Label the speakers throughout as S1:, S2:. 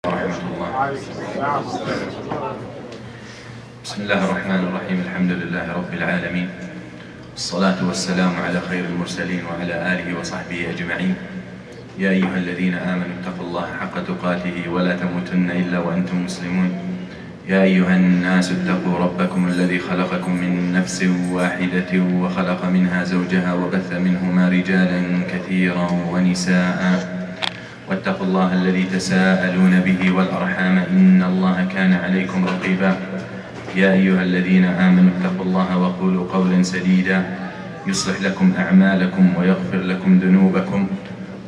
S1: ورحمة الله. بسم الله الرحمن الرحيم. الحمد لله رب العالمين، والصلاة والسلام على خير المرسلين وعلى آله وصحبه أجمعين. يا أيها الذين آمنوا اتقوا الله حق تقاته ولا تموتن إلا وأنتم مسلمون. يا أيها الناس اتقوا ربكم الذي خلقكم من نفس واحدة وخلق منها زوجها وبث منهما رجالا كثيرا ونساء، واتقوا الله الذي تساءلون به والأرحام إن الله كان عليكم رقيبا. يا أيها الذين آمنوا اتقوا الله وقولوا قولا سديدا يصلح لكم أعمالكم ويغفر لكم ذنوبكم،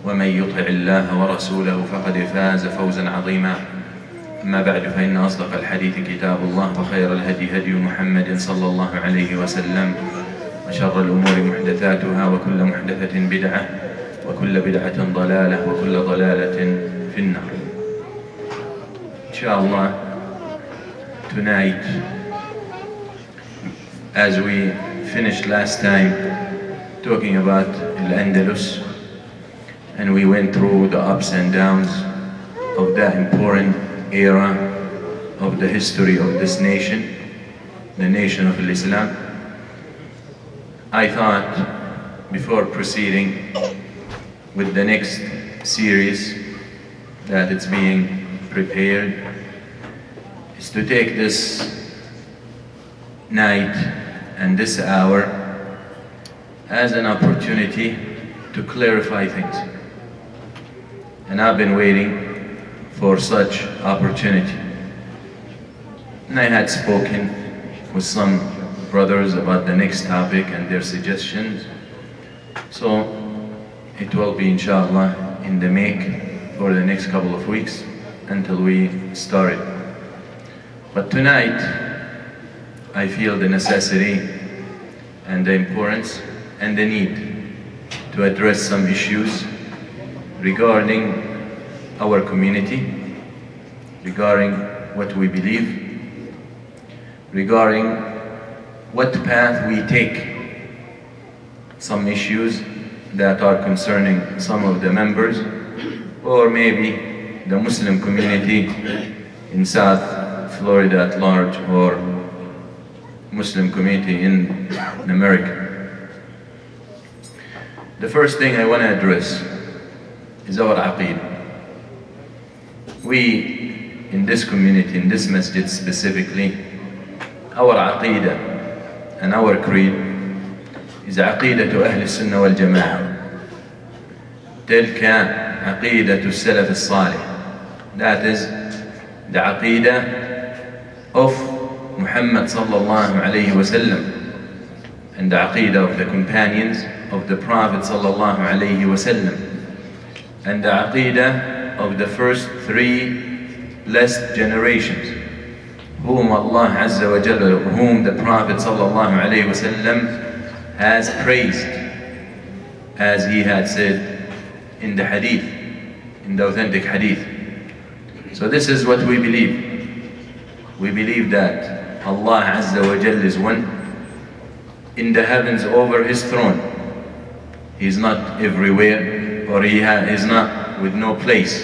S1: ومن يطع الله ورسوله فقد فاز فوزا عظيما. أما بعد، فإن أصدق الحديث كتاب الله، وخير الهدي هدي محمد صلى الله عليه وسلم، وشر الأمور محدثاتها، وكل محدثة بدعة، وكل بدعة ضلالة، وكل ضلالة في النار. Inshallah, tonight, as we finished last time talking about Al-Andalus, and we went through the ups and downs of that important era of the history of this nation, the nation of Islam, I thought, before proceeding with the next series that it's being prepared, is to take this night and this hour as an opportunity to clarify things. And I've been waiting for such opportunity. And I had spoken with some brothers about the next topic and their suggestions. So it will be, inshallah, in the make for the next couple of weeks until we start it. But tonight, I feel the necessity and the importance and the need to address some issues regarding our community, regarding what we believe, regarding what path we take, some issues that are concerning some of the members, or maybe the Muslim community in South Florida at large, or Muslim community in America. The first thing I want to address is our aqeedah. We, in this community, in this masjid specifically, our aqeedah and our creed is عقيدة أهل السنة والجماعة. تلك عقيدة السلف الصالح. That is the عقيدة of Muhammad sallallahu alayhi wasallam, and the عقيدة of the companions of the Prophet sallallahu alayhi wasallam, and the عقيدة of the first three blessed generations, whom Allah Azza wa Jalla, whom the Prophet sallallahu alayhi wasallam has praised, as he had said in the hadith, in the authentic hadith. So this is what we believe. We believe that Allah Azza wa Jalla is one in the heavens over his throne. He's not everywhere, or he is not with no place.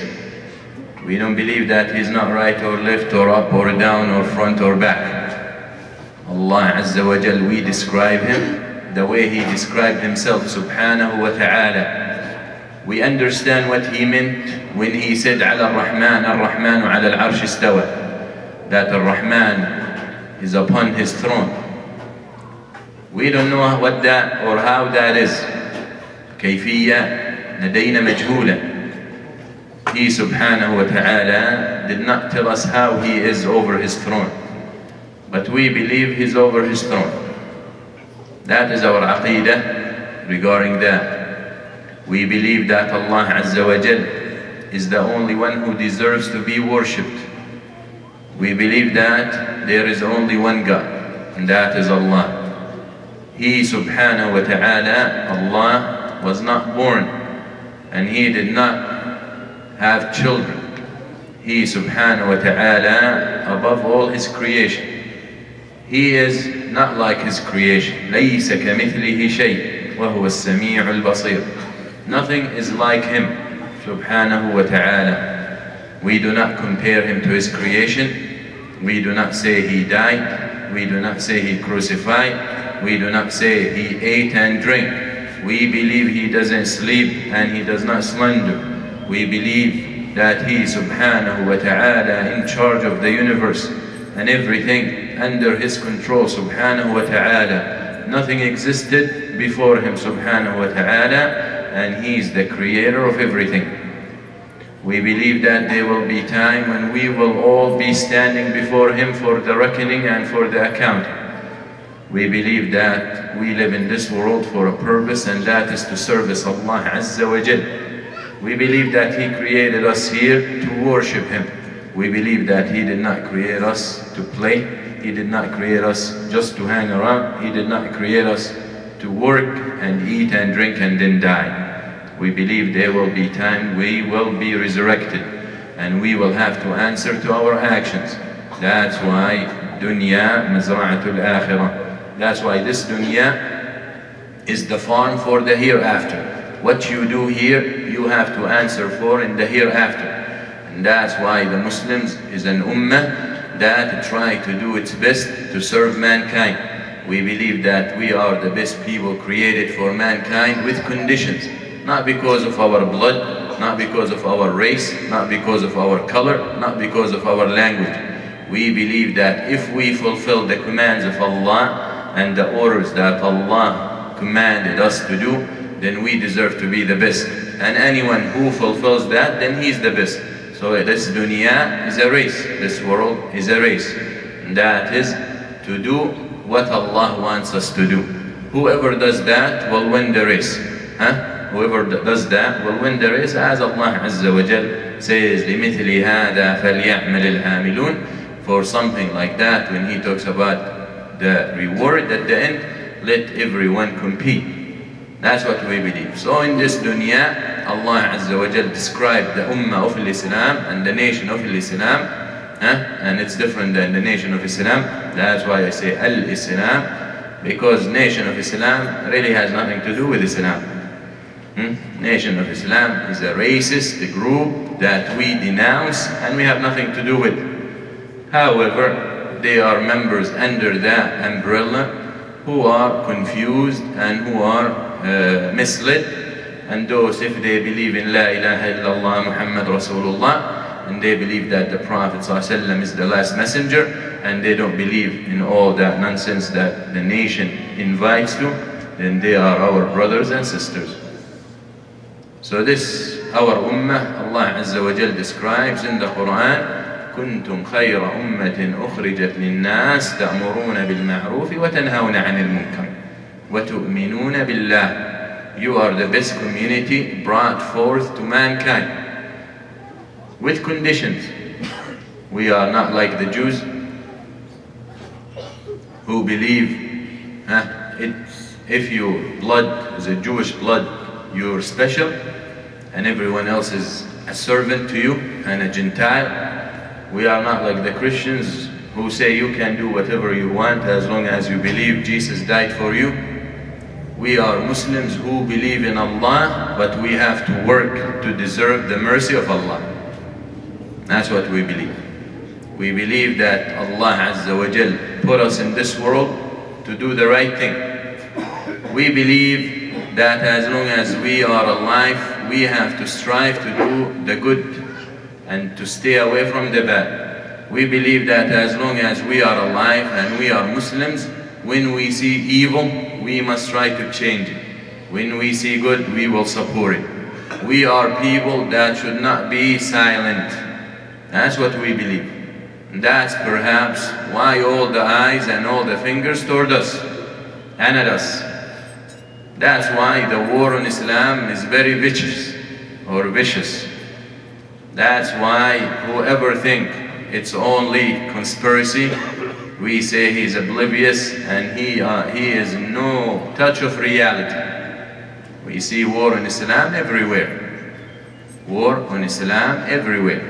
S1: We don't believe that he's not right or left or up or down or front or back. Allah Azza wa Jalla, we describe him the way he described himself, subhanahu wa ta'ala. We understand what he meant when he said al-Rahman, al-Rahmanu ala al-Arsh istawa, that al-Rahman is upon his throne. We don't know what that or how that is. كيفية لدينا مجهولة. He subhanahu wa ta'ala did not tell us how he is over his throne, but we believe he's over his throne. That is our aqeedah regarding that. We believe that Allah Azza wa Jal is the only one who deserves to be worshipped. We believe that there is only one God, and that is Allah. He subhanahu wa ta'ala, Allah, was not born, and he did not have children. He subhanahu wa ta'ala, above all his creation, he is not like his creation. لَيْسَ كَمِثْلِهِ شَيْءٍ وَهُوَ السَّمِيعُ الْبَصِيرُ. Nothing is like him, subhanahu wa ta'ala. We do not compare him to his creation. We do not say he died. We do not say he crucified. We do not say he ate and drank. We believe he doesn't sleep and he does not slumber. We believe that he subhanahu wa ta'ala in charge of the universe and everything under his control subhanahu wa ta'ala. Nothing existed before him subhanahu wa ta'ala, and he is the creator of everything. We believe that there will be time when we will all be standing before him for the reckoning and for the accounting. We believe that we live in this world for a purpose, and that is to service Allah Azza wa Jal. We believe that he created us here to worship him. We believe that he did not create us to play. He did not create us just to hang around. He did not create us to work and eat and drink and then die. We believe there will be time we will be resurrected and we will have to answer to our actions. That's why dunya mazra'atul akhirah. That's why this dunya is the farm for the hereafter. What you do here, you have to answer for in the hereafter. And that's why the Muslims is an ummah that try to do its best to serve mankind. We believe that we are the best people created for mankind with conditions. Not because of our blood, not because of our race, not because of our color, not because of our language. We believe that if we fulfill the commands of Allah and the orders that Allah commanded us to do, then we deserve to be the best. And anyone who fulfills that, then he's the best. So this dunya is a race, this world is a race. And that is to do what Allah wants us to do. Whoever does that will win the race. Whoever does that will win the race, as Allah Azza wa Jal says, لِمِثْلِ هَذَا فَلْيَعْمَلِ الْعَامِلُونَ. For something like that, when he talks about the reward at the end, let everyone compete. That's what we believe. So in this dunya, Allah Azza wa Jal described the ummah of Islam and the nation of Islam, and it's different than the nation of Islam. That's why I say al-Islam, because nation of Islam really has nothing to do with Islam. Nation of Islam is a racist group that we denounce and we have nothing to do with. However, they are members under that umbrella who are confused and who are misled. And those, if they believe in La ilaha illallah Muhammad Rasulullah, and they believe that the Prophet ﷺ is the last messenger, and they don't believe in all that nonsense that the nation invites to, then they are our brothers and sisters. So this, our ummah, Allah Azza wa Jal describes in the Quran, كنتم خير أمة أخرجت للناس تأمرون بالمعروف وتنهون عن المنكر وتؤمنون بالله. You are the best community brought forth to mankind with conditions. We are not like the Jews who believe if your blood is a Jewish blood, you're special and everyone else is a servant to you and a Gentile. We are not like the Christians who say you can do whatever you want as long as you believe Jesus died for you. We are Muslims who believe in Allah, but we have to work to deserve the mercy of Allah. That's what we believe. We believe that Allah Azza wa Jal put us in this world to do the right thing. We believe that as long as we are alive, we have to strive to do the good and to stay away from the bad. We believe that as long as we are alive and we are Muslims, when we see evil, we must try to change it. When we see good, we will support it. We are people that should not be silent. That's what we believe. And that's perhaps why all the eyes and all the fingers toward us and at us. That's why the war on Islam is very vicious or vicious. That's why whoever think it's only conspiracy, we say he's oblivious and he is no touch of reality. We see war on Islam everywhere. War on Islam everywhere.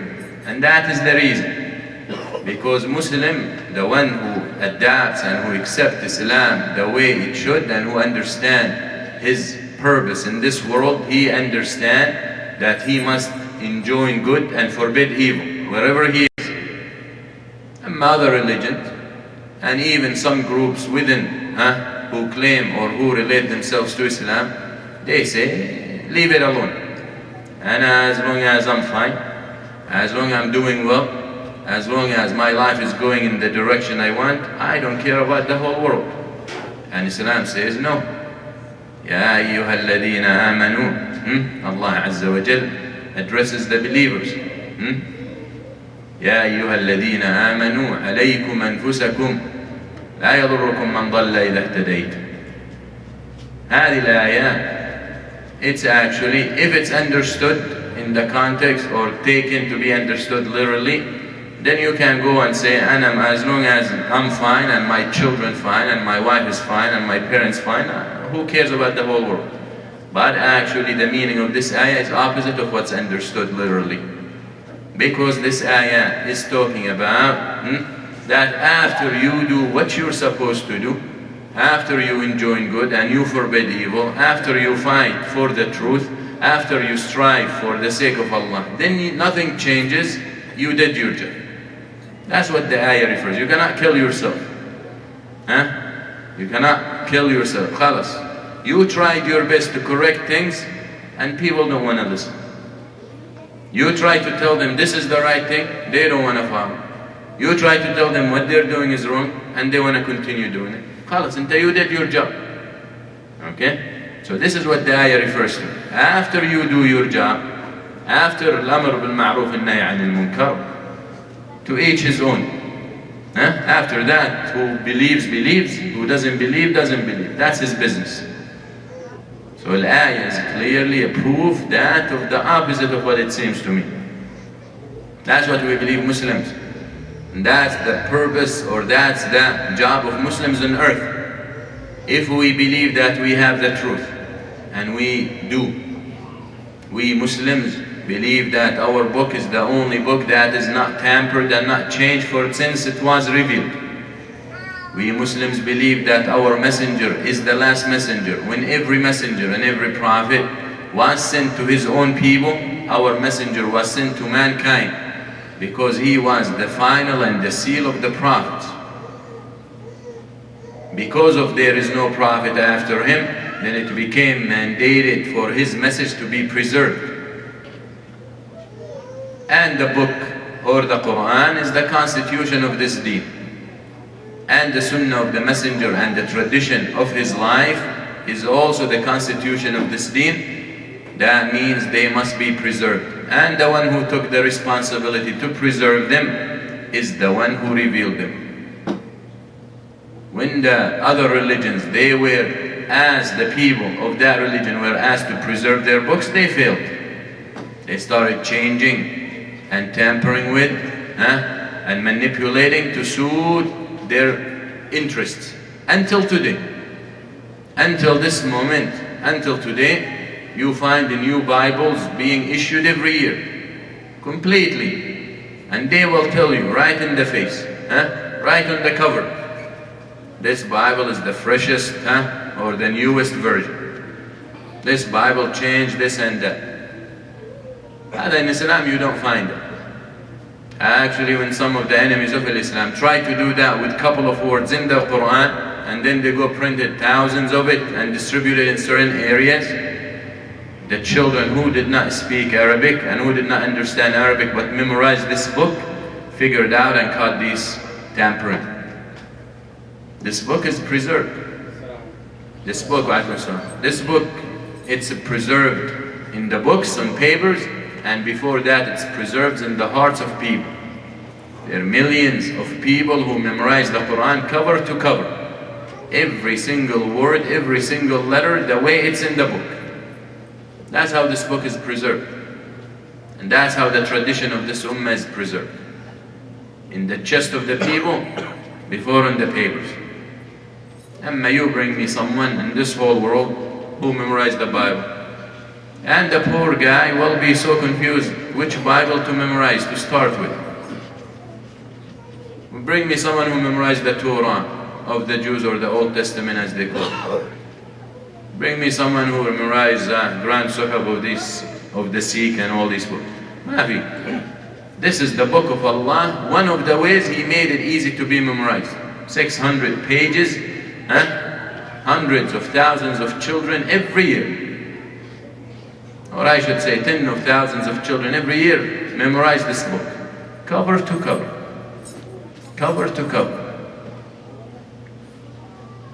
S1: And that is the reason. Because Muslim, the one who adapts and who accepts Islam the way it should and who understands his purpose in this world, he understands that he must enjoin good and forbid evil wherever he is. And other religions, and even some groups within who claim or who relate themselves to Islam, they say, leave it alone. And as long as I'm fine, as long as I'm doing well, as long as my life is going in the direction I want, I don't care about the whole world. And Islam says no. Ya ayyuha alladhina amanu. Allah Azza wa Jal addresses the believers. Ya ayyuha alladhina amanu alaykum anfusakum la yadurrukum man dhalla idha ihtadaytum. هذه الآيات, it's actually, if it's understood in the context or taken to be understood literally, then you can go and say, as long as I'm fine and my children fine and my wife is fine and my parents fine, who cares about the whole world? But actually the meaning of this ayah is opposite of what's understood literally. Because this ayah is talking about that after you do what you're supposed to do, after you enjoin good and you forbid evil, after you fight for the truth, after you strive for the sake of Allah, then nothing changes, you did your job. That's what the ayah refers. You cannot kill yourself. You cannot kill yourself. Khalas. You tried your best to correct things and people don't want to listen. You try to tell them this is the right thing, they don't want to follow. You try to tell them what they're doing is wrong and they want to continue doing it. Khalas, until you did your job. Okay? So this is what the ayah refers to. After you do your job, after al-amr bil-ma'ruf and-nahy anil-munkar, to each his own. After that, who believes, believes. Who doesn't believe, doesn't believe. That's his business. So al-ayah is clearly a proof that of the opposite of what it seems to me. That's what we believe Muslims. And that's the purpose, or that's the job of Muslims on earth. If we believe that we have the truth, and we do, we Muslims believe that our book is the only book that is not tampered and not changed since it was revealed. We Muslims believe that our messenger is the last messenger. When every messenger and every prophet was sent to his own people, our messenger was sent to mankind because he was the final and the seal of the prophets. Because of there is no prophet after him, then it became mandated for his message to be preserved. And the book or the Quran is the constitution of this deen. And the Sunnah of the Messenger and the tradition of his life is also the constitution of this deen. That means they must be preserved. And the one who took the responsibility to preserve them is the one who revealed them. When the other religions, they were asked, the people of that religion were asked to preserve their books, they failed. They started changing and tampering with and manipulating to suit their interests. Until today, until this moment, until today, you find the new Bibles being issued every year, completely. And they will tell you right in the face, right on the cover, this Bible is the freshest or the newest version. This Bible changed this and that. In Islam you don't find it. Actually, when some of the enemies of Islam try to do that with a couple of words in the Quran, and then they go printed thousands of it and distribute it in certain areas, the children who did not speak Arabic and who did not understand Arabic but memorized this book, figured out and caught these tampering. This book is preserved. This book, it's preserved in the books, on papers, and before that it's preserved in the hearts of people. There are millions of people who memorize the Quran cover to cover. Every single word, every single letter, the way it's in the book. That's how this book is preserved. And that's how the tradition of this ummah is preserved. In the chest of the people, before on the papers. Amma, you bring me someone in this whole world who memorized the Bible. And the poor guy will be so confused which Bible to memorize to start with. Bring me someone who memorized the Torah of the Jews, or the Old Testament as they call it. Bring me someone who memorized Grand Suhab of the Sikh and all these books. ما في. This is the book of Allah. One of the ways He made it easy to be memorized. 600 pages, hundreds of thousands of children every year. Or I should say tens of thousands of children every year memorize this book. Cover to cover. Cover to cover.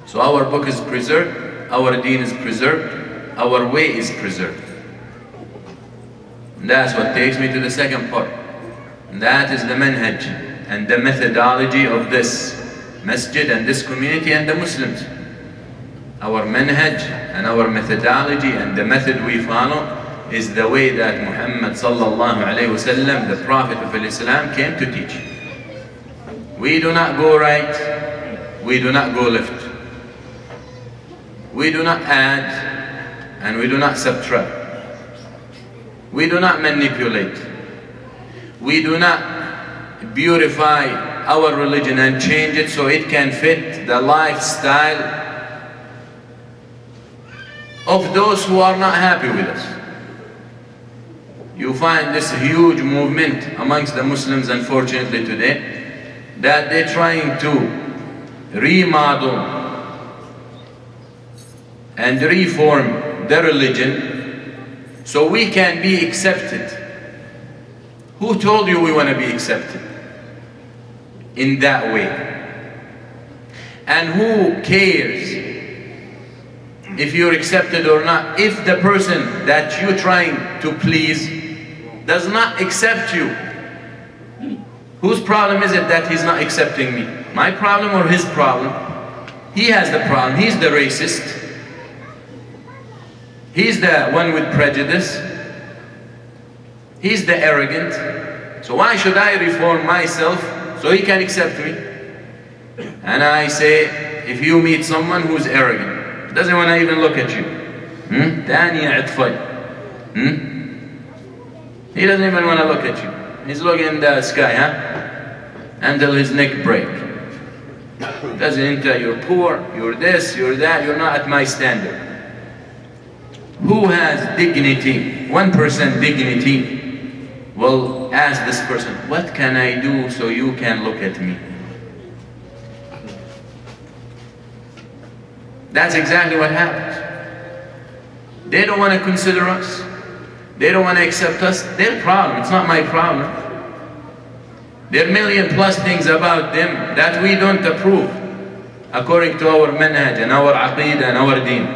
S1: So our book is preserved, our deen is preserved, our way is preserved. And that's what takes me to the second part. And that is the manhaj and the methodology of this masjid and this community and the Muslims. Our manhaj and our methodology and the method we follow is the way that Muhammad sallallahu alayhi wa sallam, the Prophet of Islam, came to teach. We do not go right, we do not go left. We do not add and we do not subtract. We do not manipulate. We do not beautify our religion and change it so it can fit the lifestyle of those who are not happy with us. You find this huge movement amongst the Muslims, unfortunately today, that they're trying to remodel and reform their religion so we can be accepted. Who told you we want to be accepted in that way? And who cares if you're accepted or not, if the person that you're trying to please does not accept you? Whose problem is it that he's not accepting me? My problem or his problem? He has the problem. He's the racist. He's the one with prejudice. He's the arrogant. So why should I reform myself so he can accept me? And I say, if you meet someone who's arrogant, doesn't want to even look at you, he doesn't even want to look at you. He's looking in the sky, until his neck break. Doesn't enter, you're poor, you're this, you're that, you're not at my standard. Who has dignity, 1% dignity, will ask this person, what can I do so you can look at me? That's exactly what happens. They don't want to consider us. They don't want to accept us. Their problem, it's not my problem. There are million plus things about them that we don't approve according to our manhaj and our aqeedah and our deen.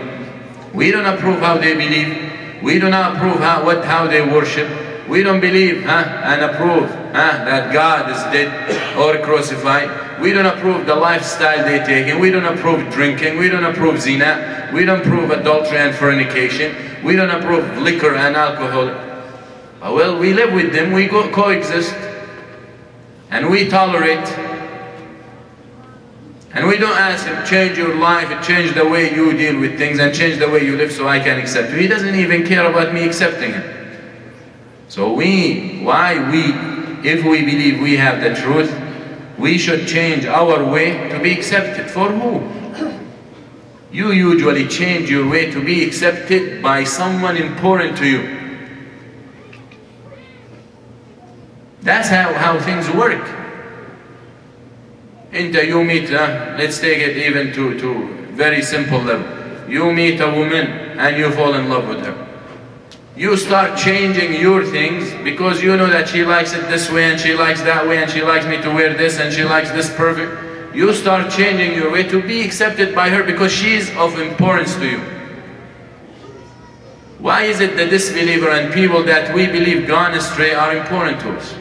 S1: We don't approve how they believe. We do not approve how they worship. We don't believe and approve that God is dead or crucified. We don't approve the lifestyle they take, and we don't approve drinking. We don't approve zina. We don't approve adultery and fornication. We don't approve liquor and alcohol. Well, we live with them. We coexist, and we tolerate. And we don't ask him, change your life, change the way you deal with things, and change the way you live so I can accept you. He doesn't even care about me accepting him. So if we believe we have the truth, we should change our way to be accepted. For who? You usually change your way to be accepted by someone important to you. That's how things work. You meet, let's take it even to very simple level. You meet a woman and you fall in love with her. You start changing your things because you know that she likes it this way and she likes that way and she likes me to wear this and she likes this perfect. You start changing your way to be accepted by her because she's of importance to you. Why is it that disbeliever and people that we believe gone astray are important to us?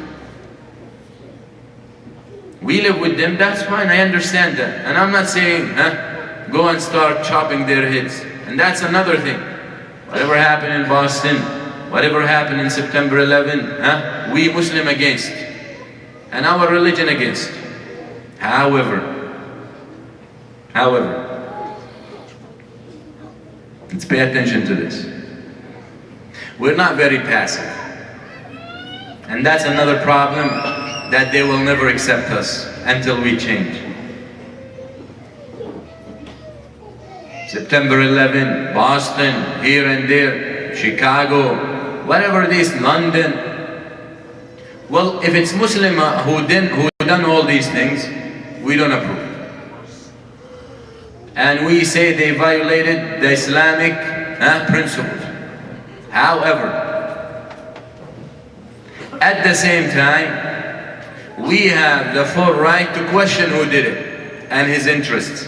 S1: We live with them, that's fine, I understand that. And I'm not saying, go and start chopping their heads. And that's another thing. Whatever happened in Boston, whatever happened in September 11, we Muslim against. And our religion against. However, let's pay attention to this. We're not very passive. And that's another problem, that they will never accept us until we change. September 11, Boston, here and there, Chicago, whatever it is, London, Well, if it's Muslim who done all these things, we don't approve. And we say they violated the Islamic principles. However, at the same time, we have the full right to question who did it and his interests.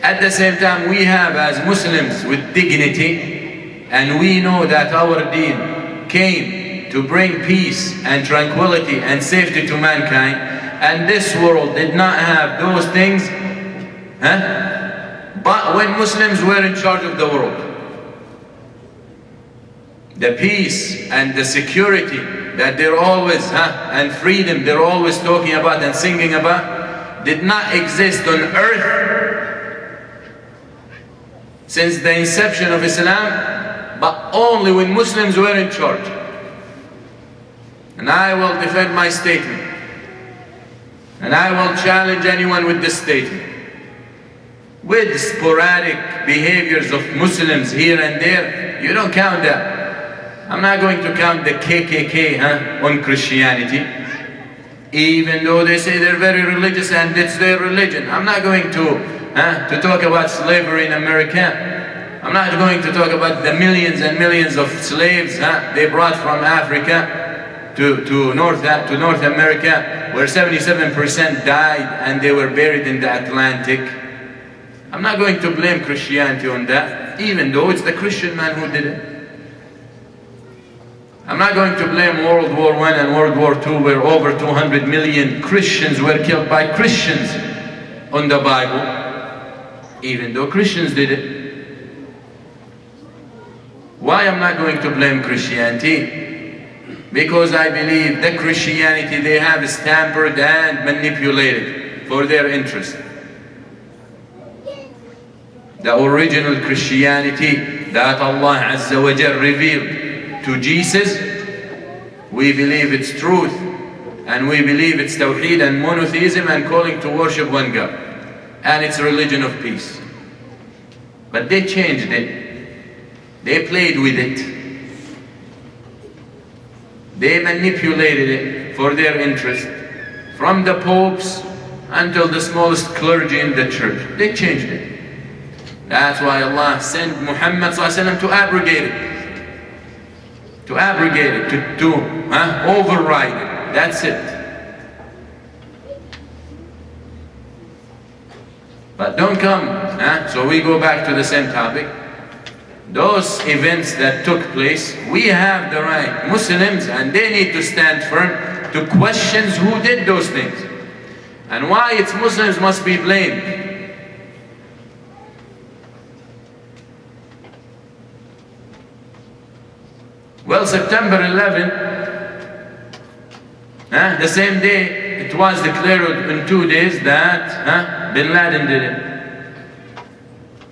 S1: At the same time, we have as Muslims with dignity, and we know that our deen came to bring peace and tranquility and safety to mankind, and this world did not have those things, but when Muslims were in charge of the world, the peace and the security that they're always, and freedom they're always talking about and singing about, did not exist on earth since the inception of Islam, but only when Muslims were in charge. And I will defend my statement, and I will challenge anyone with this statement. With sporadic behaviors of Muslims here and there, you don't count that. I'm not going to count the KKK on Christianity, even though they say they're very religious and it's their religion. I'm not going to talk about slavery in America. I'm not going to talk about the millions and millions of slaves they brought from Africa to North America, where 77% died and they were buried in the Atlantic. I'm not going to blame Christianity on that, even though it's the Christian man who did it. I'm not going to blame World War I and World War II, where over 200 million Christians were killed by Christians on the Bible, even though Christians did it. Why I'm not going to blame Christianity? Because I believe the Christianity they have is tampered and manipulated for their interest. The original Christianity that Allah Azza wa Jal revealed to Jesus, we believe it's truth, and we believe it's Tawheed and monotheism and calling to worship one God, and it's a religion of peace. But they changed it, they played with it, they manipulated it for their interest, from the popes until the smallest clergy in the church. They changed it. That's why Allah sent Muhammad to abrogate it. To abrogate it, to override it. That's it. But don't come. So we go back to the same topic. Those events that took place, we have the right, Muslims, and they need to stand firm to question who did those things and why it's Muslims must be blamed. Well, September 11, the same day it was declared in 2 days that Bin Laden did it.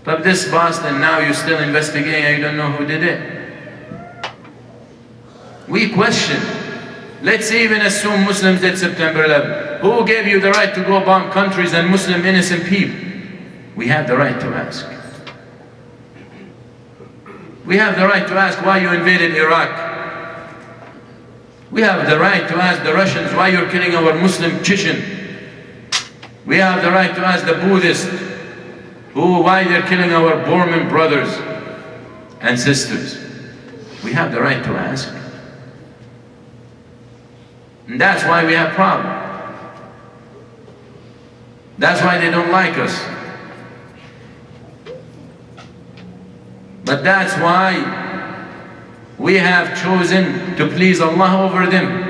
S1: But this Boston, now you're still investigating and you don't know who did it. We question. Let's even assume Muslims did September 11. Who gave you the right to go bomb countries and Muslim innocent people? We have the right to ask. We have the right to ask why you invaded Iraq. We have the right to ask the Russians why you're killing our Muslim Chechen. We have the right to ask the Buddhists why they're killing our Burman brothers and sisters. We have the right to ask. And that's why we have problems. That's why they don't like us. But that's why we have chosen to please Allah over them.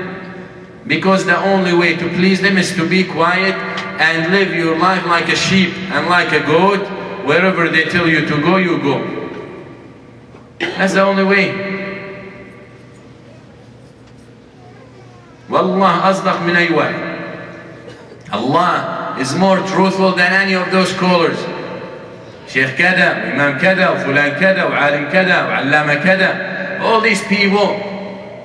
S1: Because the only way to please them is to be quiet and live your life like a sheep and like a goat. Wherever they tell you to go, you go. That's the only way. Wallah asdaq min ay wahi. Allah is more truthful than any of those callers. Sheikh kada, Imam kada, Fulan kada, Alim kada, Allama kada. All these people,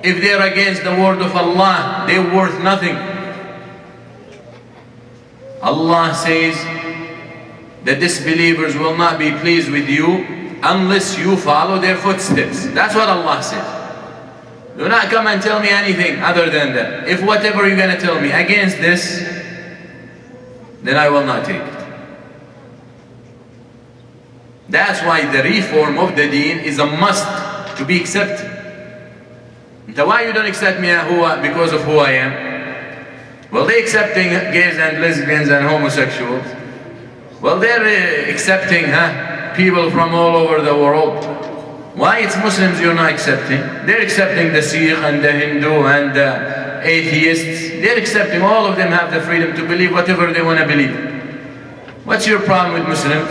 S1: if they're against the word of Allah, they're worth nothing. Allah says, the disbelievers will not be pleased with you unless you follow their footsteps. That's what Allah says. Do not come and tell me anything other than that. If whatever you're going to tell me against this, then I will not take it. That's why the reform of the deen is a must to be accepted. So why you don't accept me because of who I am? Well, they're accepting gays and lesbians and homosexuals. Well, they're accepting people from all over the world. Why it's Muslims you're not accepting? They're accepting the Sikh and the Hindu and the atheists. They're accepting, all of them have the freedom to believe whatever they want to believe. What's your problem with Muslims?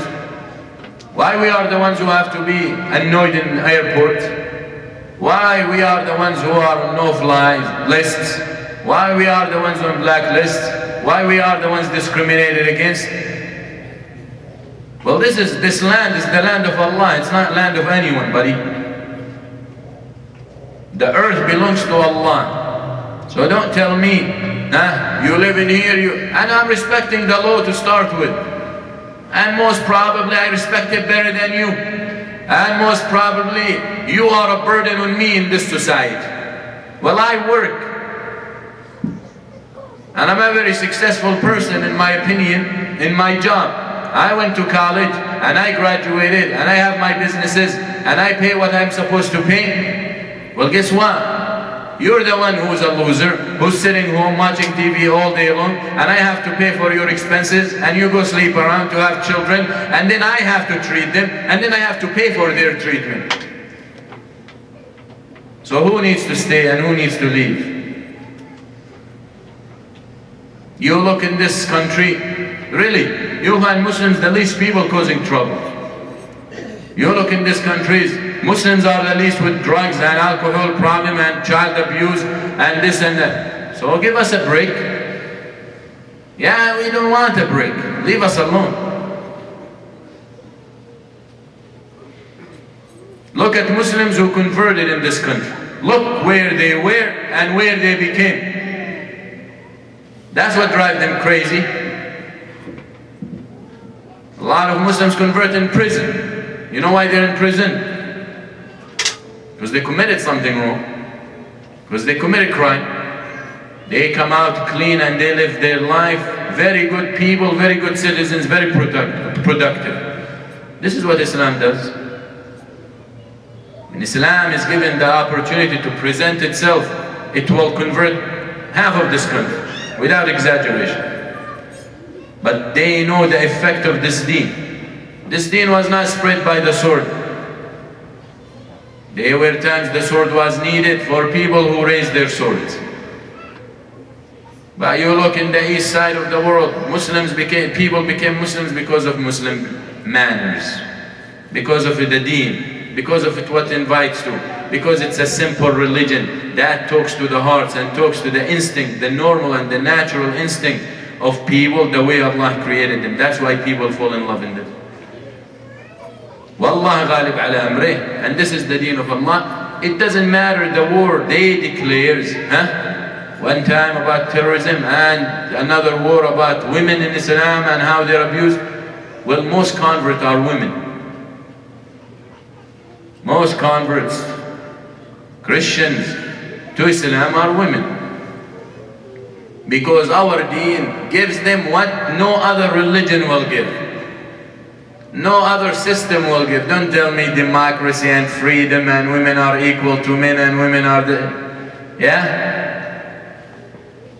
S1: Why we are the ones who have to be annoyed in airports? Why we are the ones who are on no-fly lists? Why we are the ones on blacklists? Why we are the ones discriminated against? Well, this land is the land of Allah. It's not land of anyone, buddy. The earth belongs to Allah. So don't tell me, you live in here, and I'm respecting the law to start with. And most probably I respect it better than you. And most probably you are a burden on me in this society. Well, I work. And I'm a very successful person in my opinion, in my job. I went to college and I graduated and I have my businesses and I pay what I'm supposed to pay. Well, guess what? You're the one who's a loser, who's sitting home watching TV all day long, and I have to pay for your expenses, and you go sleep around to have children, and then I have to treat them, and then I have to pay for their treatment. So who needs to stay and who needs to leave? You look in this country, really, you find Muslims the least people causing trouble. You look in these countries, Muslims are the least with drugs and alcohol problem and child abuse and this and that. So give us a break. Yeah, we don't want a break. Leave us alone. Look at Muslims who converted in this country. Look where they were and where they became. That's what drives them crazy. A lot of Muslims convert in prison. You know why they're in prison? Because they committed something wrong. Because they committed crime. They come out clean and they live their life. Very good people, very good citizens, very productive. This is what Islam does. When Islam is given the opportunity to present itself, it will convert half of this country, without exaggeration. But they know the effect of this deen. This deen was not spread by the sword. There were times the sword was needed for people who raised their swords. But you look in the east side of the world, people became Muslims because of Muslim manners, because of the deen, because of what it invites to, because it's a simple religion that talks to the hearts and talks to the instinct, the normal and the natural instinct of people, the way Allah created them. That's why people fall in love in them. Wallah ghalib ala amrih, and this is the deen of Allah. It doesn't matter the war they declares, one time about terrorism and another war about women in Islam and how they're abused. Well, most converts are women. Most converts, Christians to Islam are women. Because our deen gives them what no other religion will give. No other system will give. Don't tell me democracy and freedom and women are equal to men and women are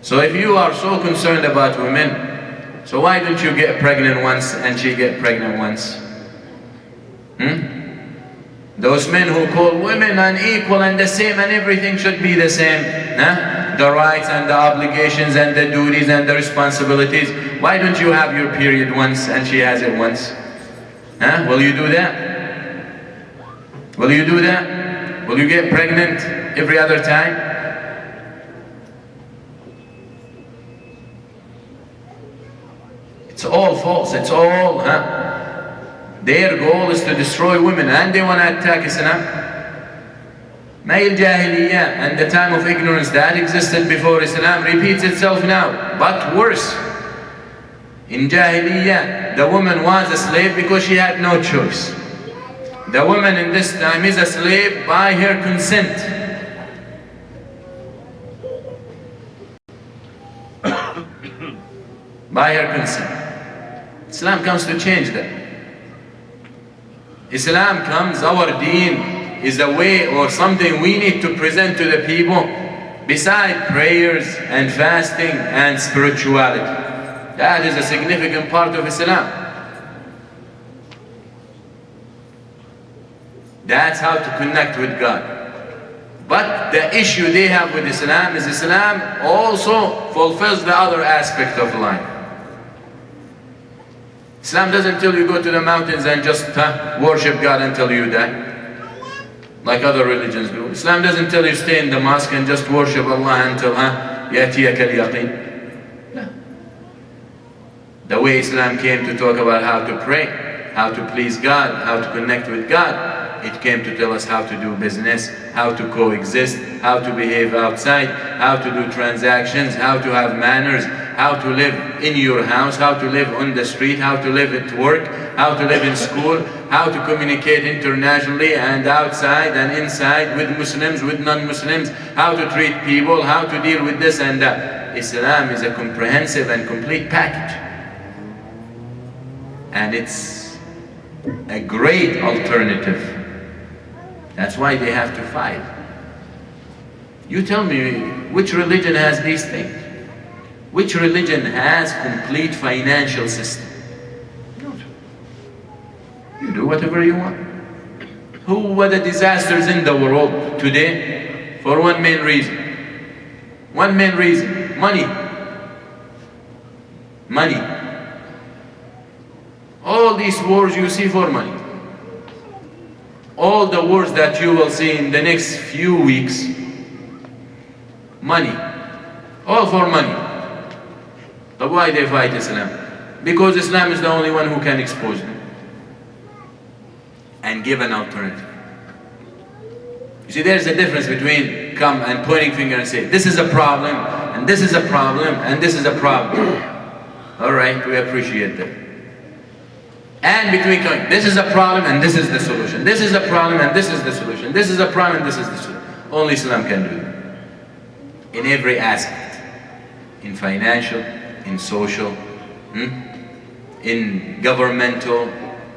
S1: So if you are so concerned about women, so why don't you get pregnant once and she get pregnant once? Those men who call women unequal and the same and everything should be the same, the rights and the obligations and the duties and the responsibilities. Why don't you have your period once and she has it once? Will you do that? Will you do that? Will you get pregnant every other time? It's all false. It's all, Their goal is to destroy women and they want to attack Islam. Male Jahiliyyah and the time of ignorance that existed before Islam repeats itself now, but worse. In Jahiliyyah, the woman was a slave because she had no choice. The woman in this time is a slave by her consent. by her consent. Islam comes to change that. Islam comes, our deen is a way or something we need to present to the people beside prayers and fasting and spirituality. That is a significant part of Islam. That's how to connect with God. But the issue they have with Islam is Islam also fulfills the other aspect of life. Islam doesn't tell you go to the mountains and just worship God until you die, like other religions do. Islam doesn't tell you stay in the mosque and just worship Allah until يَأْتِيَكَ الْيَقِينَ. No. The way Islam came to talk about how to pray, how to please God, how to connect with God, it came to tell us how to do business, how to coexist, how to behave outside, how to do transactions, how to have manners, how to live in your house, how to live on the street, how to live at work, how to live in school, how to communicate internationally and outside and inside with Muslims, with non-Muslims, how to treat people, how to deal with this and that. Islam is a comprehensive and complete package. And it's a great alternative. That's why they have to fight. You tell me, which religion has these things? Which religion has complete financial system? You do whatever you want. Who were the disasters in the world today? For one main reason. One main reason, money. Money. All these wars you see for money. All the wars that you will see in the next few weeks, money. All for money. But why they fight Islam? Because Islam is the only one who can expose them and give an alternative. You see, there's a difference between come and pointing finger and say, this is a problem, and this is a problem, and this is a problem. Alright, we appreciate that. And between going, this is a problem and this is the solution. This is a problem and this is the solution. This is a problem and this is the solution. Only Islam can do that. In every aspect. In financial, in social, in governmental,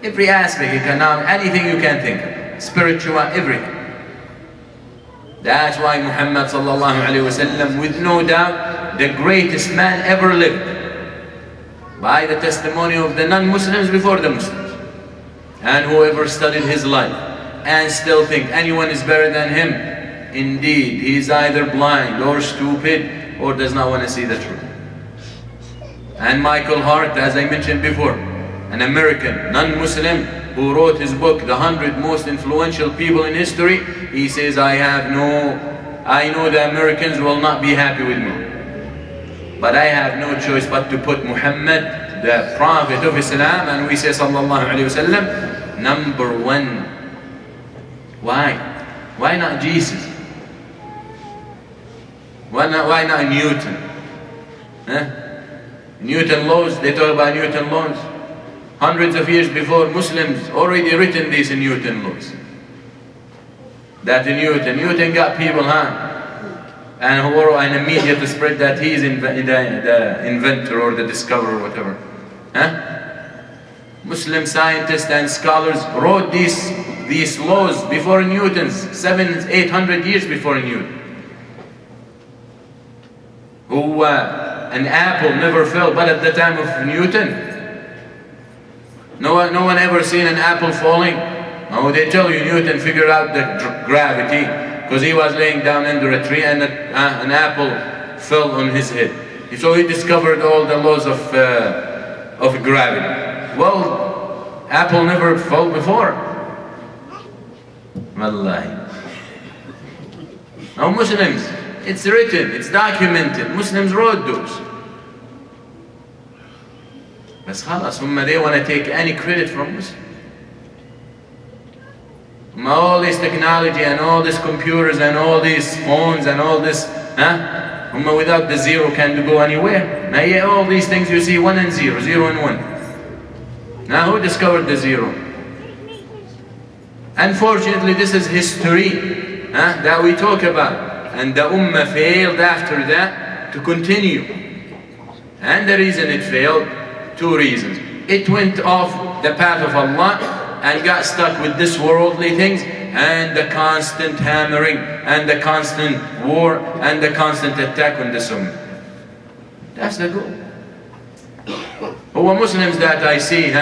S1: every aspect, economic, anything you can think of. Spiritual, everything. That's why Muhammad sallallahu alayhi wa sallam, with no doubt, the greatest man ever lived. By the testimony of the non-Muslims before the Muslims. And whoever studied his life and still think anyone is better than him, indeed, he is either blind or stupid or does not want to see the truth. And Michael Hart, as I mentioned before, an American non-Muslim who wrote his book, The 100 Most Influential People in History, he says, I know the Americans will not be happy with me. But I have no choice but to put Muhammad, the Prophet of Islam, and we say sallallahu alayhi wa sallam, number one. Why? Why not Jesus? Why not Newton? Newton laws, they talk about Newton laws. Hundreds of years before, Muslims already written these in Newton laws. That Newton got people, and who were in the media to spread that he is the inventor or the discoverer or whatever. Muslim scientists and scholars wrote these laws before Newton's, 700-800 years before Newton. Who an apple never fell, but at the time of Newton, no one ever seen an apple falling. Oh, they tell you Newton figured out the gravity, because he was laying down under a tree and an apple fell on his head. So he discovered all the laws of gravity. Well, apple never fell before. Wallahi. Now Muslims, it's written, it's documented. Muslims wrote those. But khalas, they want to take any credit from Muslims. All this technology and all these computers and all these phones and all this, without the zero can't go anywhere. Now yeah, all these things you see 1 and 0, 0 and 1. Now who discovered the zero? Unfortunately, this is history that we talk about. And the Ummah failed after that to continue. And the reason it failed, two reasons. It went off the path of Allah and got stuck with this worldly things and the constant hammering and the constant war and the constant attack on the Sunnah. That's the goal. Who are Muslims that I see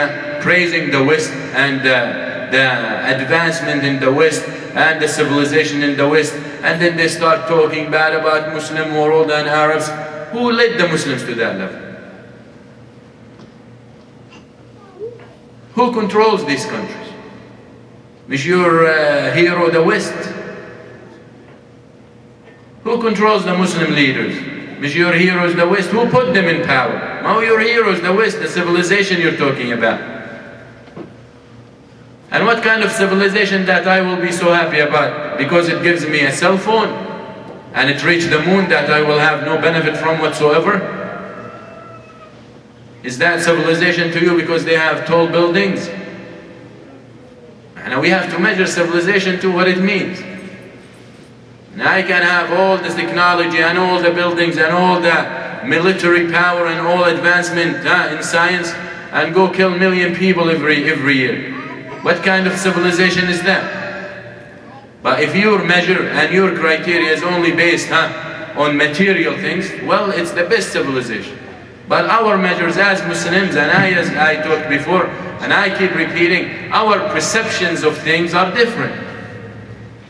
S1: praising the West and the advancement in the West and the civilization in the West, and then they start talking bad about Muslim world and Arabs. Who led the Muslims to that level? Who controls these countries? Is your hero the West? Who controls the Muslim leaders? Is your heroes the West? Who put them in power? Now your heroes the West, the civilization you're talking about. And what kind of civilization that I will be so happy about? Because it gives me a cell phone and it reached the moon that I will have no benefit from whatsoever? Is that civilization to you because they have tall buildings? And we have to measure civilization to what it means. And I can have all this technology and all the buildings and all the military power and all advancement in science and go kill 1 million people every year. What kind of civilization is that? But if your measure and your criteria is only based on material things, well, it's the best civilization. But our measures as Muslims, and as I talked before, and I keep repeating, our perceptions of things are different.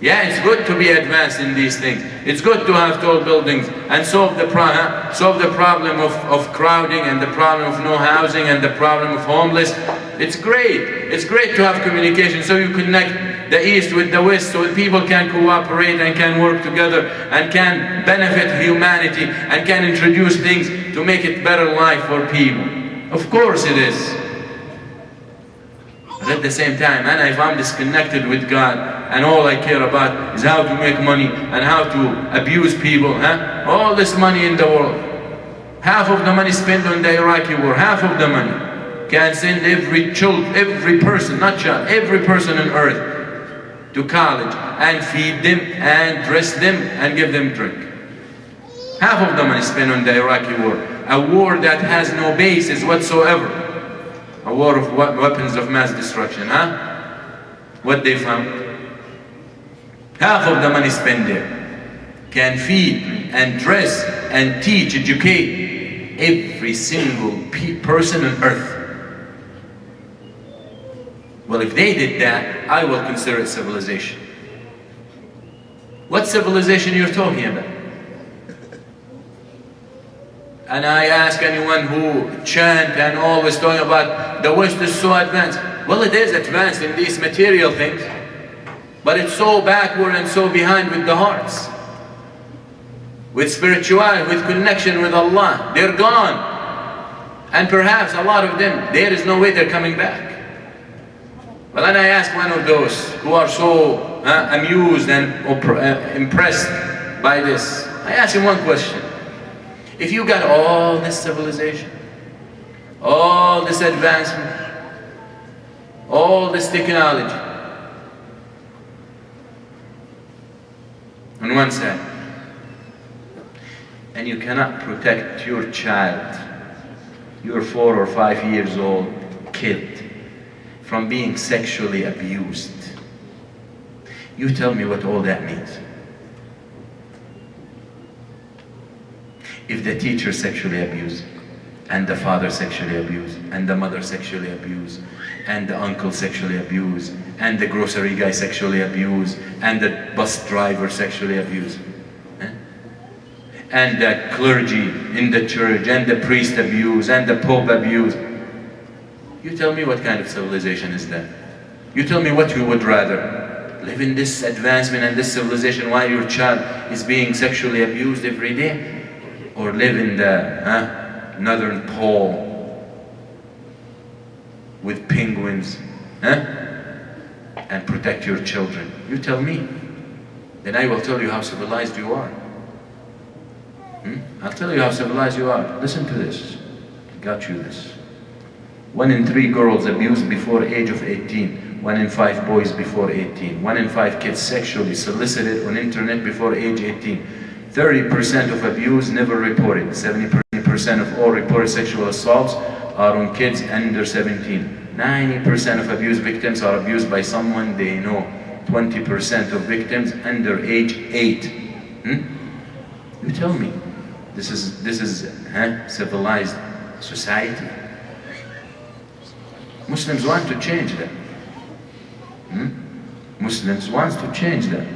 S1: Yeah, it's good to be advanced in these things. It's good to have tall buildings and solve the problem of crowding and the problem of no housing and the problem of homeless. It's great. It's great to have communication so you connect the East with the West so that people can cooperate and can work together and can benefit humanity and can introduce things to make it better life for people. Of course it is. But at the same time, and if I'm disconnected with God and all I care about is how to make money and how to abuse people, all this money in the world, half of the money spent on the Iraqi war, half of the money can send every person, not child, every person on earth to college and feed them and dress them and give them drink. Half of the money spent on the Iraqi war, a war that has no basis whatsoever. A war of weapons of mass destruction, What they found? Half of the money spent there can feed and dress and teach, educate every single person on earth. Well, if they did that, I will consider it civilization. What civilization you're talking about? And I ask anyone who chant and always talking about the West is so advanced. Well, it is advanced in these material things, but it's so backward and so behind with the hearts, with spirituality, with connection with Allah. They're gone. And perhaps a lot of them, there is no way they're coming back. Well, then I ask one of those who are so amused and impressed by this, I ask him one question. If you got all this civilization, all this advancement, all this technology on one side, and you cannot protect your child, your 4 or 5 years old kid, from being sexually abused, you tell me what all that means. If the teacher sexually abused, and the father sexually abused, and the mother sexually abused, and the uncle sexually abused, and the grocery guy sexually abused, and the bus driver sexually abused, and the clergy in the church, and the priest abused, and the pope abused, you tell me what kind of civilization is that? You tell me what you would rather. Live in this advancement and this civilization while your child is being sexually abused every day? Or live in the northern pole with penguins and protect your children? You tell me. Then I will tell you how civilized you are. I'll tell you how civilized you are. Listen to this. I got you this. 1 in 3 girls abused before age of 18. 1 in 5 boys before 18. 1 in 5 kids sexually solicited on internet before age 18. 30% of abuse never reported. 70% 50% of all reported sexual assaults are on kids under 17. 90% of abuse victims are abused by someone they know. 20% of victims under age 8. You tell me, this is civilized society? Muslims want to change that. Muslims want to change that.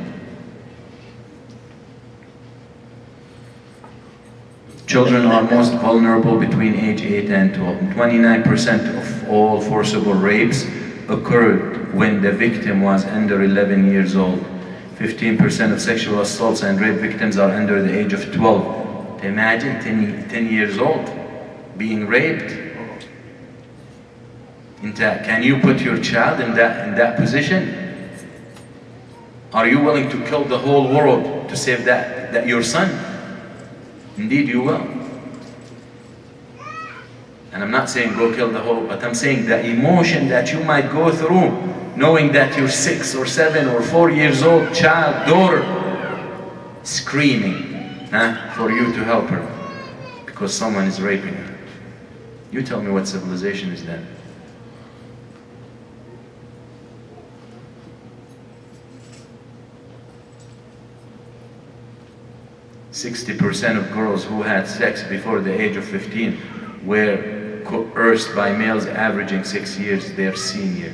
S1: Children are most vulnerable between age 8 and 12. 29% of all forcible rapes occurred when the victim was under 11 years old. 15% of sexual assaults and rape victims are under the age of 12. Imagine 10 years old being raped. Can you put your child in that position? Are you willing to kill the whole world to save that your son? Indeed you will. And I'm not saying go kill the whole, but I'm saying the emotion that you might go through knowing that your 6 or 7 or 4 years old child, daughter, screaming for you to help her because someone is raping her. You tell me what civilization is that? %60 of girls who had sex before the age of 15 were coerced by males averaging 6 years their senior.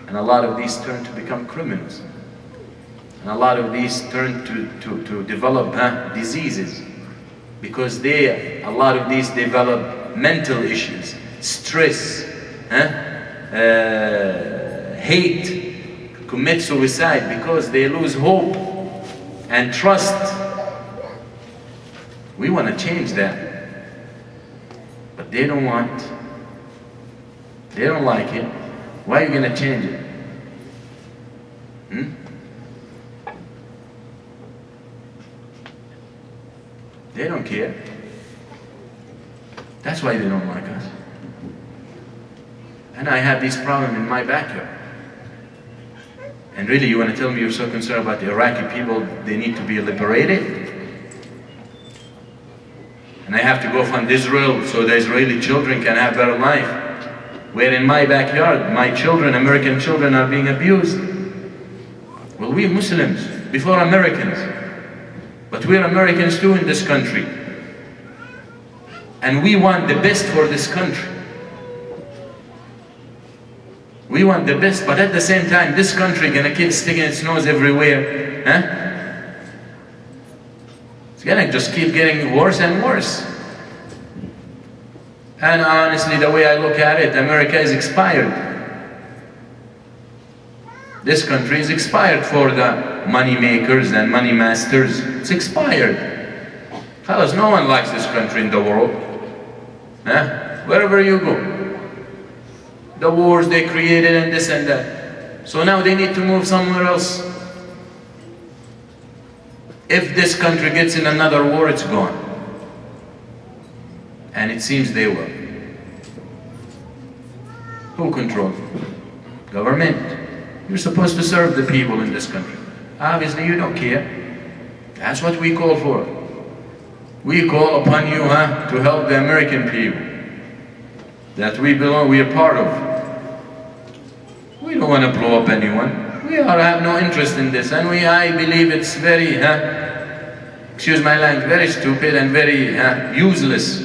S1: And a lot of these turn to become criminals. And a lot of these turn to develop diseases because a lot of these develop mental issues, stress, hate, commit suicide because they lose hope and trust. We want to change that, but they don't want. They don't like it. Why are you going to change it? They don't care. That's why they don't like us. And I have this problem in my backyard. And really, you want to tell me you're so concerned about the Iraqi people, they need to be liberated? And I have to go fund Israel so the Israeli children can have better life. Where in my backyard, my children, American children, are being abused. Well, we're Muslims before Americans. But we're Americans too in this country. And we want the best for this country. We want the best, but at the same time, this country gonna keep sticking its nose everywhere. It's gonna just keep getting worse and worse. And honestly, the way I look at it, America is expired. This country is expired for the money makers and money masters. It's expired. Fellas, no one likes this country in the world. Wherever you go. The wars they created and this and that. So now they need to move somewhere else. If this country gets in another war, it's gone. And it seems they will. Who controls it? Government. You're supposed to serve the people in this country. Obviously you don't care. That's what we call for. We call upon you to help the American people that we belong, we are part of. We don't want to blow up anyone. We have no interest in this, and I believe it's very, excuse my language, very stupid and very useless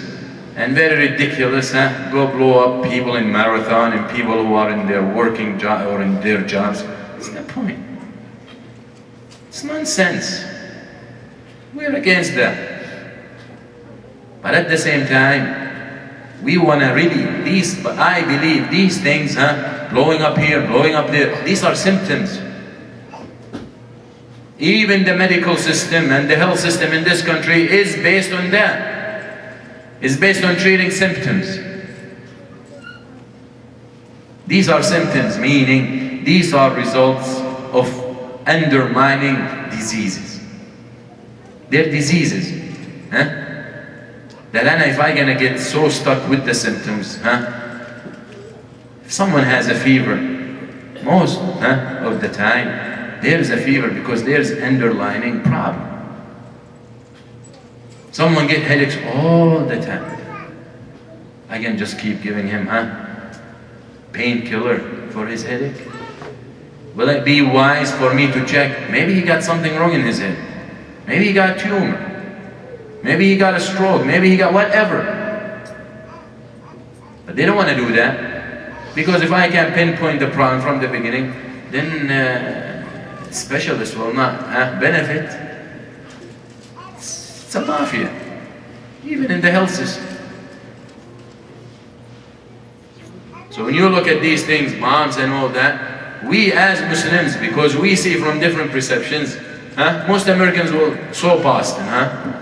S1: and very ridiculous. Go blow up people in Marathon and people who are in their working job or in their jobs. What's the point? It's nonsense. We're against that. But at the same time, we want to really, I believe these things, blowing up here, blowing up there, these are symptoms. Even the medical system and the health system in this country is based on that. It's based on treating symptoms. These are symptoms, meaning these are results of undermining diseases. They're diseases. That if I'm gonna get so stuck with the symptoms, if someone has a fever, most of the time, there's a fever because there's underlying problem. Someone get headaches all the time. I can just keep giving him painkiller for his headache. Will it be wise for me to check? Maybe he got something wrong in his head. Maybe he got a tumor. Maybe he got a stroke. Maybe he got whatever. But they don't want to do that. Because if I can pinpoint the problem from the beginning, then specialists will not benefit. It's a mafia, even in the health system. So when you look at these things, bombs and all that, we as Muslims, because we see from different perceptions, most Americans will saw Boston,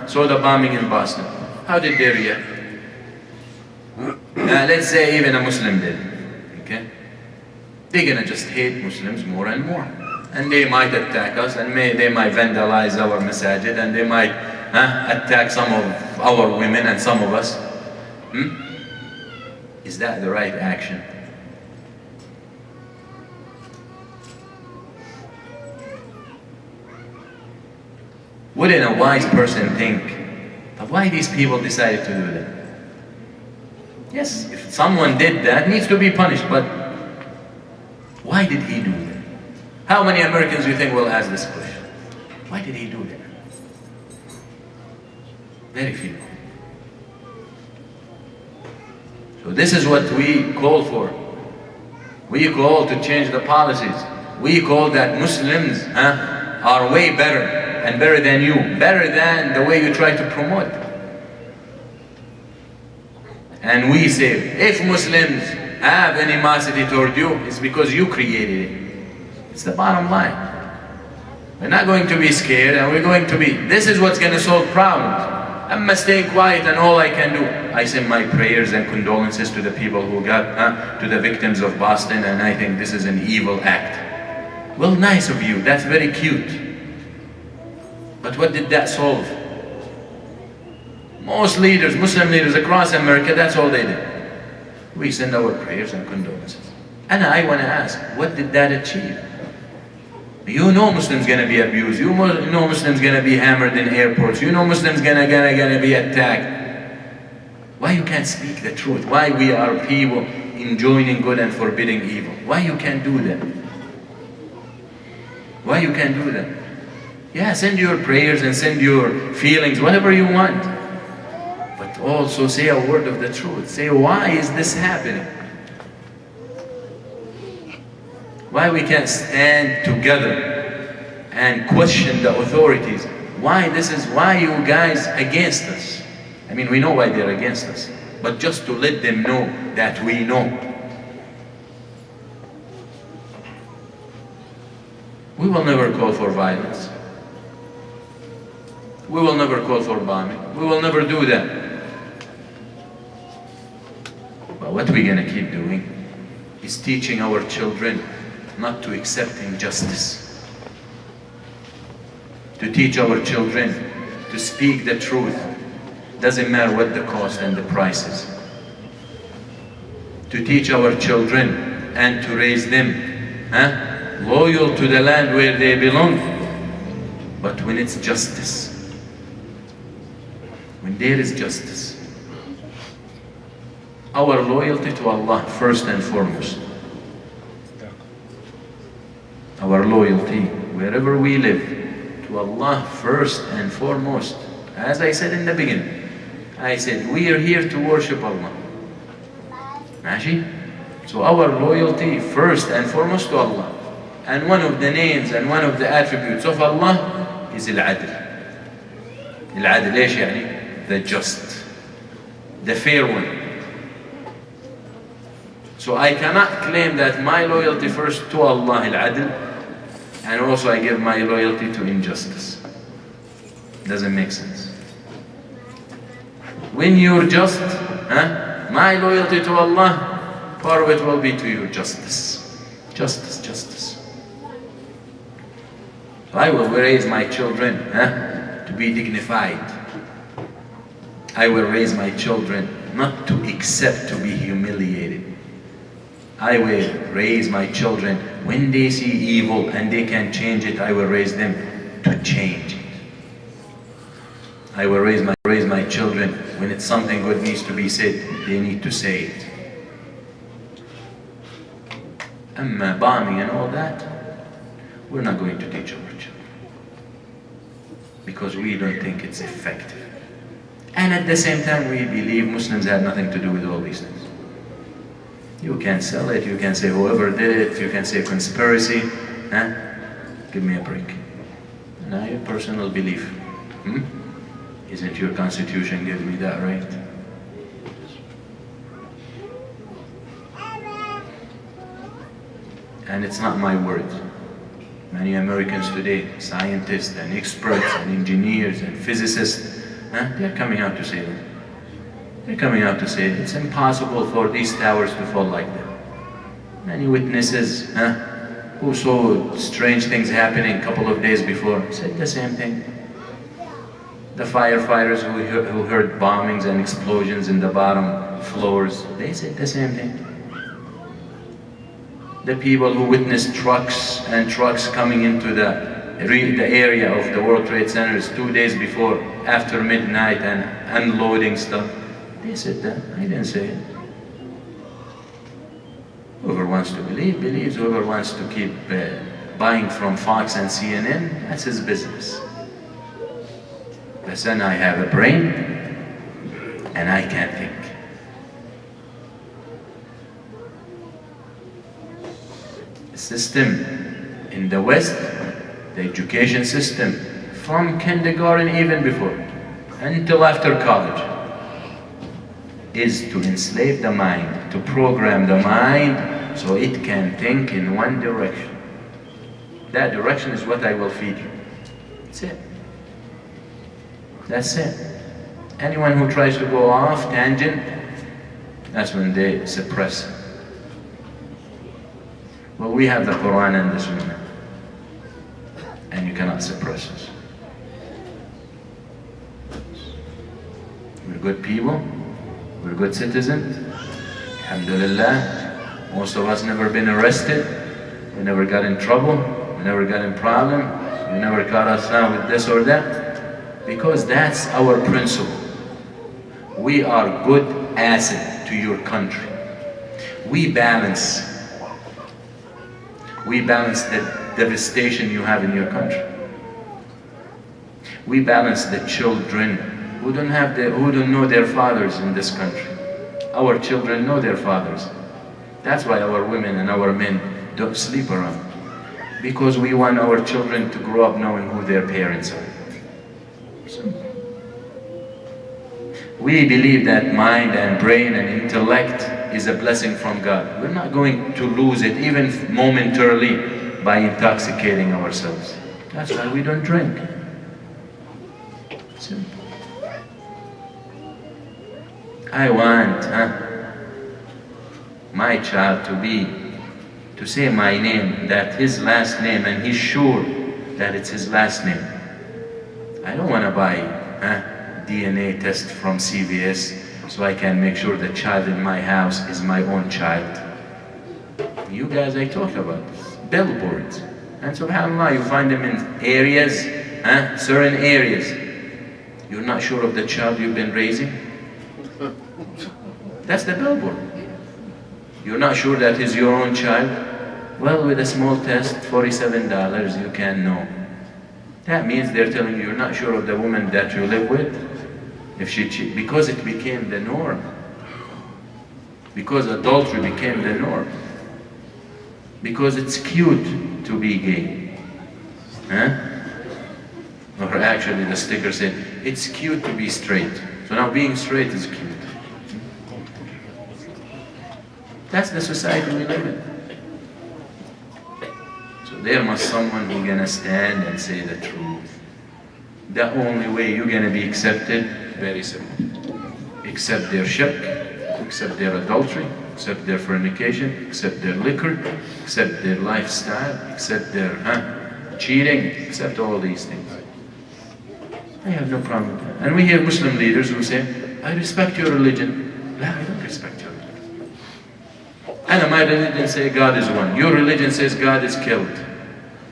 S1: saw the bombing in Boston. How did they react? Let's say even a Muslim did, okay? They're gonna just hate Muslims more and more. And they might attack us, and they might vandalize our masajid, and they might attack some of our women and some of us. Is that the right action? Wouldn't a wise person think, but why these people decided to do that? Yes, if someone did that, needs to be punished, but why did he do that? How many Americans do you think will ask this question? Why did he do that? Very few. So this is what we call for. We call to change the policies. We call that Muslims are way better and better than you, better than the way you try to promote. And we say, if Muslims have animosity toward you, it's because you created it. It's the bottom line. We're not going to be scared, and we're going to be, this is what's going to solve problems. I'm staying quiet, and all I can do, I send my prayers and condolences to the people who got, to the victims of Boston, and I think this is an evil act. Well, nice of you, that's very cute. But what did that solve? Most leaders, Muslim leaders across America, that's all they did. We send our prayers and condolences. And I want to ask, what did that achieve? You know Muslims gonna be abused. You know Muslims gonna be hammered in airports. You know Muslims gonna be attacked. Why you can't speak the truth? Why we are people enjoining good and forbidding evil? Why you can't do that? Why you can't do that? Yeah, send your prayers and send your feelings, whatever you want. But also say a word of the truth. Say, why is this happening? Why we can't stand together and question the authorities? Why you guys against us? I mean, we know why they're against us, but just to let them know that we know. We will never call for violence. We will never call for bombing. We will never do that. But what we're gonna keep doing is teaching our children not to accept injustice. To teach our children to speak the truth. Doesn't matter what the cost and the prices. To teach our children and to raise them loyal to the land where they belong. But when it's justice, when there is justice, our loyalty to Allah first and foremost. Our loyalty, wherever we live, to Allah first and foremost. As I said in the beginning, I said, we are here to worship Allah. Mashi? So our loyalty first and foremost to Allah. And one of the names and one of the attributes of Allah is al-Adl. Al-Adl, ايش يعني? The just, the fair one. So I cannot claim that my loyalty first to Allah, al-Adl, and also I give my loyalty to injustice. Doesn't make sense. When you're just, my loyalty to Allah, part of it will be to your justice. Justice, justice. So I will raise my children to be dignified. I will raise my children not to accept to be humiliated. I will raise my children, when they see evil and they can change it, I will raise them to change it. I will raise my raise my children, when it's something good needs to be said, they need to say it. Bombing and all that, we're not going to teach our children, because we don't think it's effective. And at the same time, we believe Muslims had nothing to do with all these things. You can sell it, you can say whoever did it, you can say conspiracy. Give me a break. Now your personal belief. Isn't your constitution give me that right? And it's not my word. Many Americans today, scientists and experts and engineers and physicists, they're coming out to say that. They're coming out to say it's impossible for these towers to fall like that. Many witnesses who saw strange things happening a couple of days before said the same thing. The firefighters who heard bombings and explosions in the bottom floors, they said the same thing. The people who witnessed trucks coming into the area of the World Trade Centers 2 days before, after midnight, and unloading stuff, they said that. I didn't say it. Whoever wants to believe, believes. Whoever wants to keep buying from Fox and CNN, that's his business. But then I have a brain, and I can think. The system in the West, the education system, from kindergarten even before, until after college, is to enslave the mind, to program the mind so it can think in one direction. That direction is what I will feed you. That's it. That's it. Anyone who tries to go off tangent, that's when they suppress. Well, we have the Quran and the Sunnah, and you cannot suppress us. We're good people. We're good citizens. Alhamdulillah. Most of us never been arrested. We never got in trouble. We never got in problem. We never caught us out with this or that. Because that's our principle. We are good asset to your country. We balance the devastation you have in your country. We balance the children who don't know their fathers in this country. Our children know their fathers. That's why our women and our men don't sleep around. Because we want our children to grow up knowing who their parents are. We believe that mind and brain and intellect is a blessing from God. We're not going to lose it even momentarily by intoxicating ourselves. That's why we don't drink. Simple. I want my child to say my name, that his last name, and he's sure that it's his last name. I don't want to buy DNA test from CVS so I can make sure the child in my house is my own child. You guys, I talk about this. Billboards. And subhanAllah, you find them in areas, certain areas. You're not sure of the child you've been raising? That's the billboard. You're not sure that is your own child? Well, with a small test, $47, you can know. That means they're telling you you're not sure of the woman that you live with. If she because it became the norm. Because adultery became the norm. Because it's cute to be gay. Or actually the sticker said, it's cute to be straight. So now being straight is cute. That's the society we live in. So there must someone who's gonna stand and say the truth. The only way you're gonna be accepted, very simple. Accept their shirk, accept their adultery, accept their fornication, accept their liquor, accept their lifestyle, accept their cheating, accept all these things. I have no problem with that. And we hear Muslim leaders who say, I respect your religion. No, I don't respect your religion. And my religion says God is one. Your religion says God is killed.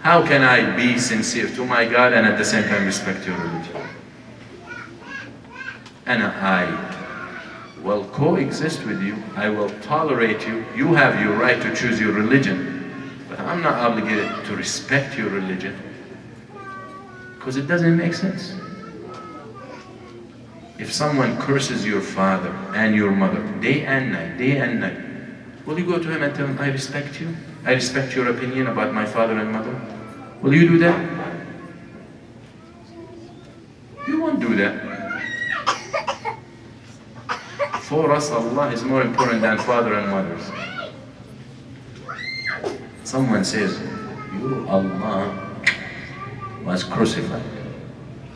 S1: How can I be sincere to my God and at the same time respect your religion? and I will coexist with you, I will tolerate you, you have your right to choose your religion, but I'm not obligated to respect your religion, because it doesn't make sense. If someone curses your father and your mother day and night, will you go to him and tell him, I respect you, I respect your opinion about my father and mother? Will you do that? You won't do that. For us, Allah is more important than father and mothers. Someone says, Allah was crucified.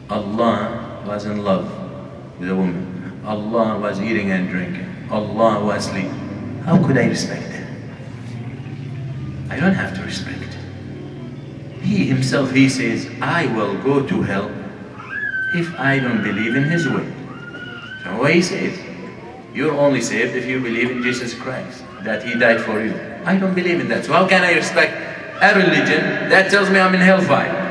S1: Allah was in love with a woman. Allah was eating and drinking. Allah was sleeping. How could I respect that? I don't have to respect. He himself, he says, I will go to hell if I don't believe in his way. So what he says, you're only saved if you believe in Jesus Christ, that he died for you. I don't believe in that. So how can I respect a religion that tells me I'm in hellfire?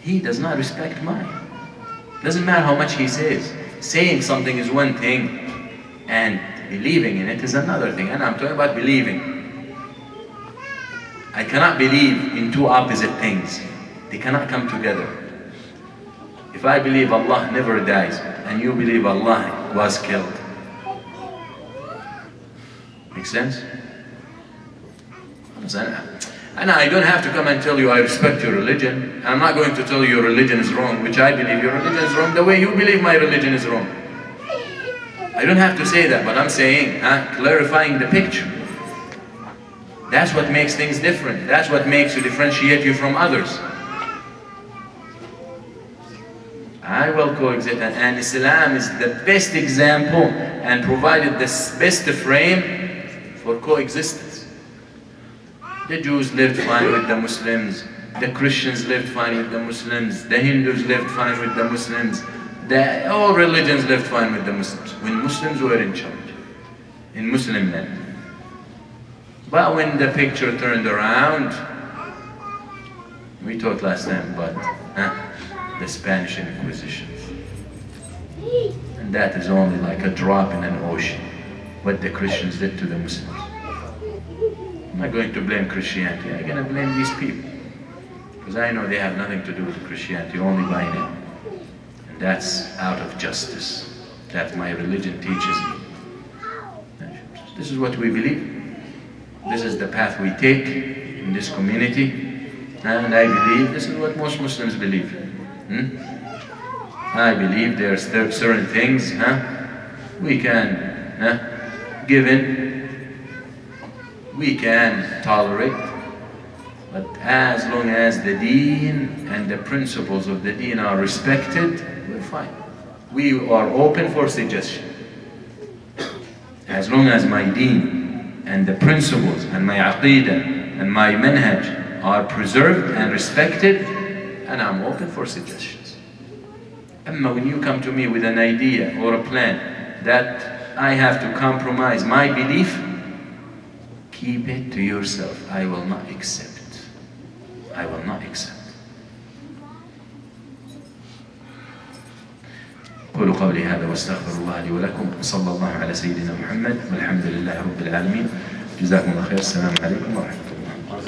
S1: He does not respect mine. Doesn't matter how much he says. Saying something is one thing, and believing in it is another thing. And I'm talking about believing. I cannot believe in two opposite things. They cannot come together. If I believe Allah never dies, and you believe Allah was killed, make sense? And I don't have to come and tell you I respect your religion. I'm not going to tell you your religion is wrong, which I believe your religion is wrong the way you believe my religion is wrong. I don't have to say that, but I'm saying, clarifying the picture. That's what makes things different. That's what makes you differentiate you from others. I will coexist, and Islam is the best example and provided the best frame for coexistence. The Jews lived fine with the Muslims, the Christians lived fine with the Muslims, the Hindus lived fine with the Muslims, all religions lived fine with the Muslims, when Muslims were in charge, in Muslim land. But when the picture turned around, we talked last time about the Spanish Inquisition. And that is only like a drop in an ocean, what the Christians did to the Muslims. I'm not going to blame Christianity, I'm going to blame these people. Because I know they have nothing to do with Christianity, only by name. And that's out of justice, that my religion teaches me. This is what we believe. This is the path we take in this community. And I believe this is what most Muslims believe. I believe there are certain things we can give in, we can tolerate, but as long as the deen and the principles of the deen are respected, we're fine. We are open for suggestion. As long as my deen and the principles and my aqidah and my manhaj are preserved and respected, and I'm open for suggestions. Amma when you come to me with an idea or a plan that I have to compromise my belief, keep it to yourself. I will not accept. I will not accept. قولوا قولي هذا واستغفر الله لي ولكم صلى الله على سيدنا محمد والحمد لله رب العالمين جزاكم الله خير السلام عليكم ورحمة الله